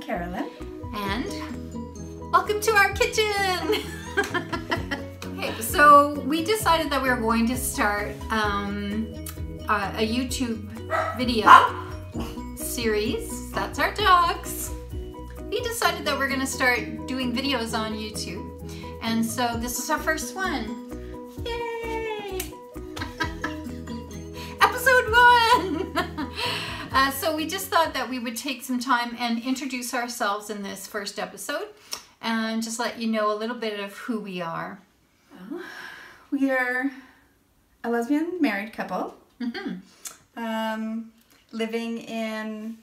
Carolyn. And welcome to our kitchen! Okay, so we decided that we were going to start a YouTube video series. That's our dogs. We decided that we're going to start doing videos on YouTube. And so this is our first one. Yay! Episode 1! So we just thought that we would take some time and introduce ourselves in this first episode and just let you know a little bit of who we are. Well, we are a lesbian married couple living in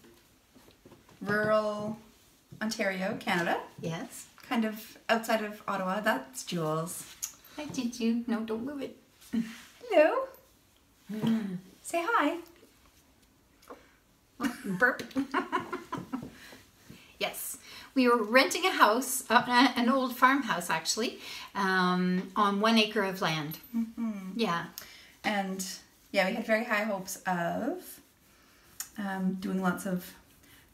rural Ontario, Canada. Yes. Kind of outside of Ottawa. That's Jules. Hi, did you? No, don't move it. Hello. Say hi. Burp. Yes, we were renting a house, an old farmhouse actually, on 1 acre of land. Yeah. And yeah, we had very high hopes of doing lots of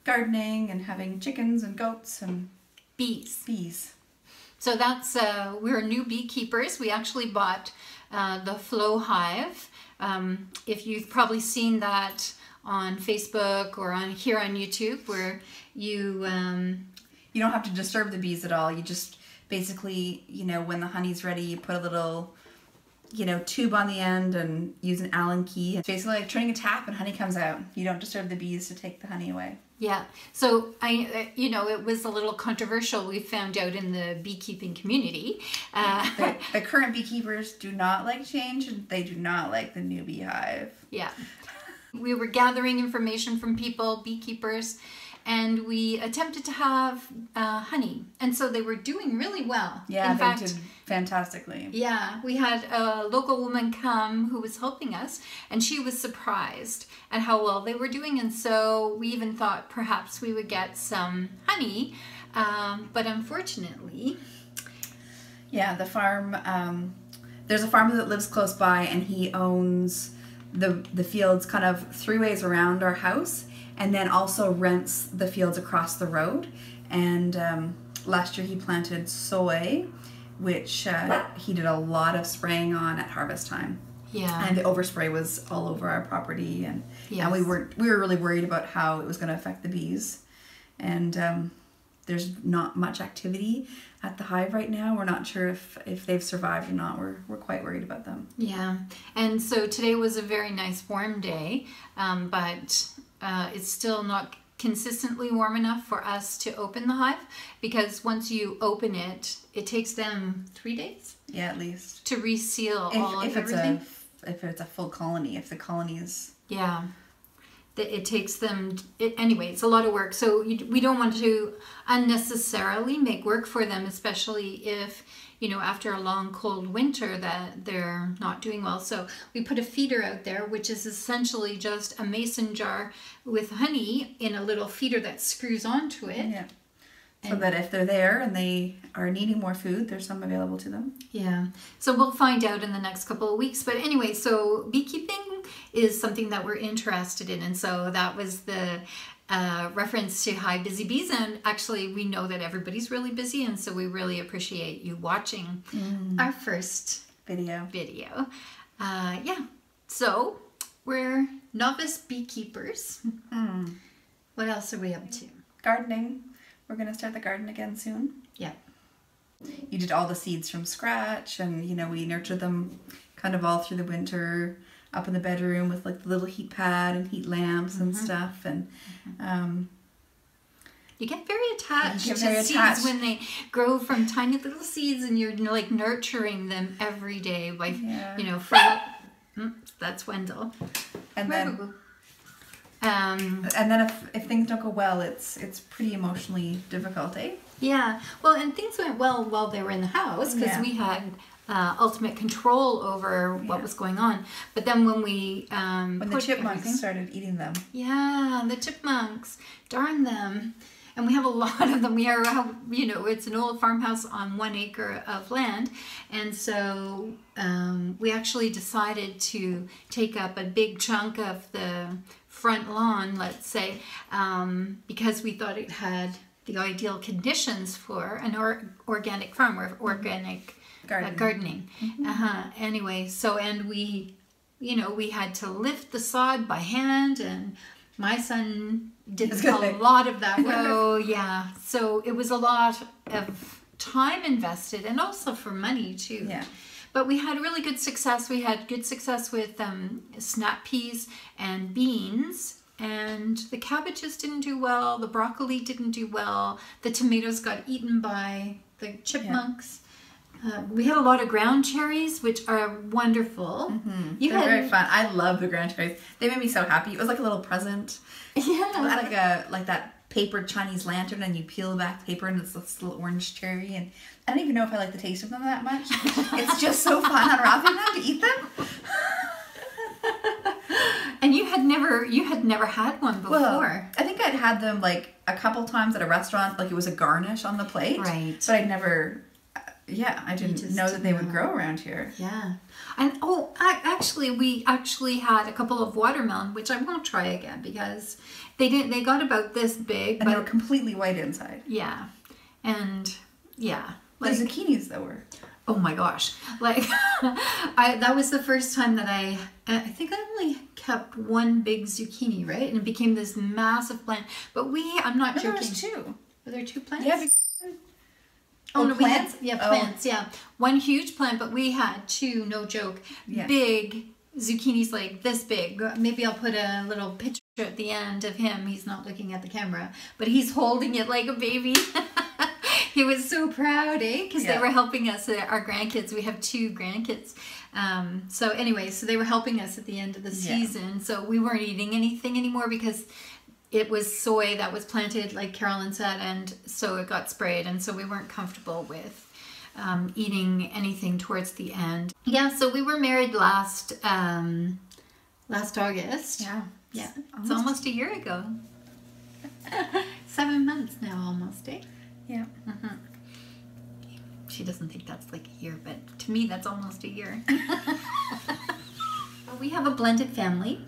gardening and having chickens and goats and bees. So that's, we're new beekeepers. We actually bought the Flow Hive. If you've probably seen that on Facebook or here on YouTube, where you don't have to disturb the bees at all. You just basically, when the honey's ready, you put a little, tube on the end and use an Allen key. It's basically like turning a tap and honey comes out. You don't disturb the bees to take the honey away. Yeah. So it was a little controversial. We found out in the beekeeping community. The current beekeepers do not like change, and they do not like the new beehive. Yeah. We were gathering information from people, beekeepers, and we attempted to have honey. And so they were doing really well. Yeah, in fact, did fantastically. Yeah, we had a local woman come who was helping us, and she was surprised at how well they were doing. And so we even thought perhaps we would get some honey, but unfortunately... Yeah, the farm, there's a farmer that lives close by, and he owns the fields kind of 3 ways around our house, and then also rents the fields across the road. And last year he planted soy, which he did a lot of spraying on at harvest time. Yeah. And the overspray was all over our property, and yes. And we were really worried about how it was going to affect the bees. And there's not much activity at the hive right now. We're not sure if they've survived or not. We're quite worried about them. Yeah, and so today was a very nice warm day, but it's still not consistently warm enough for us to open the hive, because once you open it, it takes them 3 days? Yeah, at least. To reseal everything. If it's a full colony, if the colony is... Yeah. It takes them, anyway, it's a lot of work. So we don't want to unnecessarily make work for them, especially if, after a long cold winter that they're not doing well. So we put a feeder out there, which is essentially just a mason jar with honey in a little feeder that screws onto it. Yeah. So that if they're there and they are needing more food, there's some available to them. Yeah. So we'll find out in the next couple of weeks. But anyway, so beekeeping is something that we're interested in. And so that was the reference to Hi Busy Bees. And actually, we know that everybody's really busy. And so we really appreciate you watching our first video. Yeah. So we're novice beekeepers. What else are we up to? Gardening. We're going to start the garden again soon. Yeah. You did all the seeds from scratch, and we nurtured them kind of all through the winter up in the bedroom with like the little heat pad and heat lamps and stuff. And you get very attached to seeds when they grow from tiny little seeds, and you're like nurturing them every day by that's Wendell. And then if things don't go well, it's pretty emotionally difficult, eh? Yeah. Well, and things went well while they were in the house, because we had ultimate control over what was going on. But then when we when the chipmunks started eating them. Yeah, the chipmunks. Darn them. And we have a lot of them. We are, it's an old farmhouse on 1 acre of land. And so we actually decided to take up a big chunk of the front lawn, let's say, because we thought it had the ideal conditions for an organic farm or organic gardening. Anyway, so, and we, you know, we had to lift the sod by hand, and my son did a lot of that. Oh, yeah. So it was a lot of time invested, and also for money too. Yeah. But we had really good success. We had good success with snap peas and beans, and the cabbages didn't do well. The broccoli didn't do well. The tomatoes got eaten by the chipmunks. We had a lot of ground cherries, which are wonderful. They're very fun. I love the ground cherries. They made me so happy. It was like a little present. Yeah. Like that papered Chinese lantern, and you peel back the paper and it's this little orange cherry, and I don't even know if I like the taste of them that much. It's just so fun unwrapping them to eat them. And you had never had one before. Well, I think I'd had them like a couple times at a restaurant, like it was a garnish on the plate. Right. But I'd never, I didn't know that they would grow around here. Yeah. And we actually had a couple of watermelon, which I won't try again because they got about this big. And they were completely white inside. Yeah. And yeah. The zucchinis though were. Oh my gosh. Like that was the first time that I think I only kept one big zucchini, right? And it became this massive plant. But I'm not joking. There was two. Were there two plants? Yeah. Oh, no, plants? Plants, yeah. One huge plant, but we had two, no joke, big zucchinis like this big. Maybe I'll put a little picture at the end of him. He's not looking at the camera, but he's holding it like a baby. He was so proud, eh? Because they were helping us, our grandkids. We have 2 grandkids. So anyway, so they were helping us at the end of the season. So we weren't eating anything anymore because it was soy that was planted, like Carolyn said, and so it got sprayed, and so we weren't comfortable with eating anything towards the end. Yeah, so we were married last August. Yeah, it's almost a year ago. 7 months now, almost, eh? Yeah. She doesn't think that's like a year, but to me, that's almost a year. We have a blended family.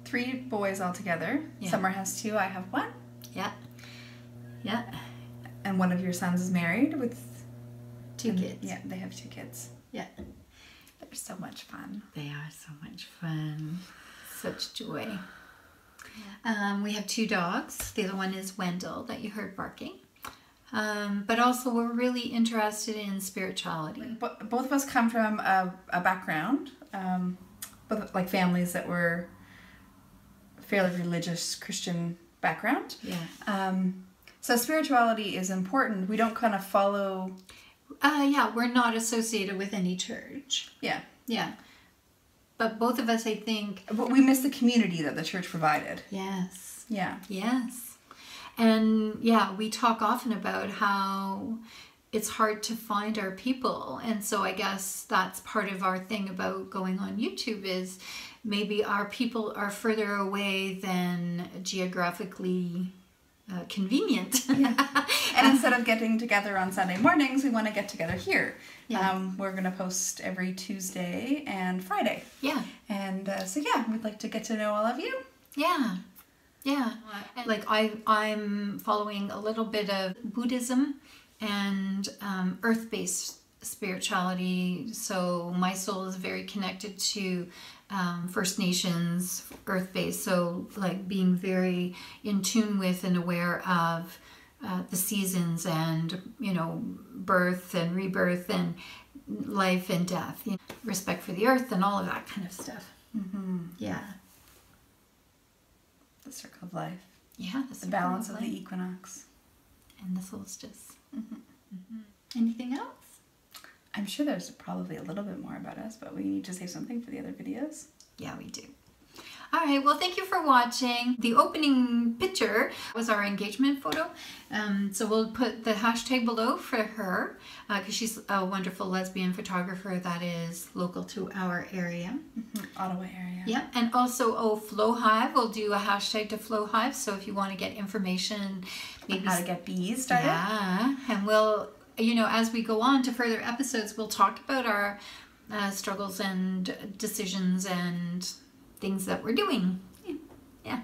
3 boys altogether. Summer has 2. I have 1. Yeah. Yeah. And one of your sons is married with 2 kids. Yeah, they have 2 kids. Yeah. They're so much fun. They are so much fun. Such joy. We have 2 dogs. The other one is Wendell that you heard barking. But also we're really interested in spirituality. Both of us come from a background, both like families that were fairly religious Christian background. Yeah. So spirituality is important. We don't kind of follow. We're not associated with any church. Yeah. Yeah. But both of us, I think. But we miss the community that the church provided. Yes. Yeah. Yes. And yeah, we talk often about how it's hard to find our people. And so I guess that's part of our thing about going on YouTube is maybe our people are further away than geographically convenient. Yeah. And instead of getting together on Sunday mornings, we want to get together here. Yeah. We're going to post every Tuesday and Friday. Yeah. And we'd like to get to know all of you. Yeah. Yeah. Like I'm following a little bit of Buddhism and earth-based spirituality. So my soul is very connected to First Nations, earth-based. So like being very in tune with and aware of the seasons and, birth and rebirth and life and death, respect for the earth and all of that kind of stuff. Mm-hmm. Yeah. The circle of life. Yeah. The balance of the equinox. And the solstice. Mm-hmm. Mm-hmm. Anything else? I'm sure there's probably a little bit more about us, but we need to save something for the other videos. Yeah, we do. All right, well, thank you for watching. The opening picture was our engagement photo. So we'll put the hashtag below for her because she's a wonderful lesbian photographer that is local to our area. Mm-hmm. Ottawa area. Yeah, and also Flow Hive. We'll do a hashtag to Flow Hive. So if you want to get information, maybe how to get bees started. Yeah, and we'll, as we go on to further episodes, we'll talk about our struggles and decisions and things that we're doing. Yeah.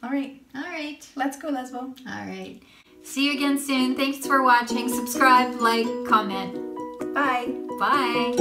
All right. All right. Let's go, Lesbo. All right. See you again soon. Thanks for watching. Subscribe, like, comment. Bye. Bye.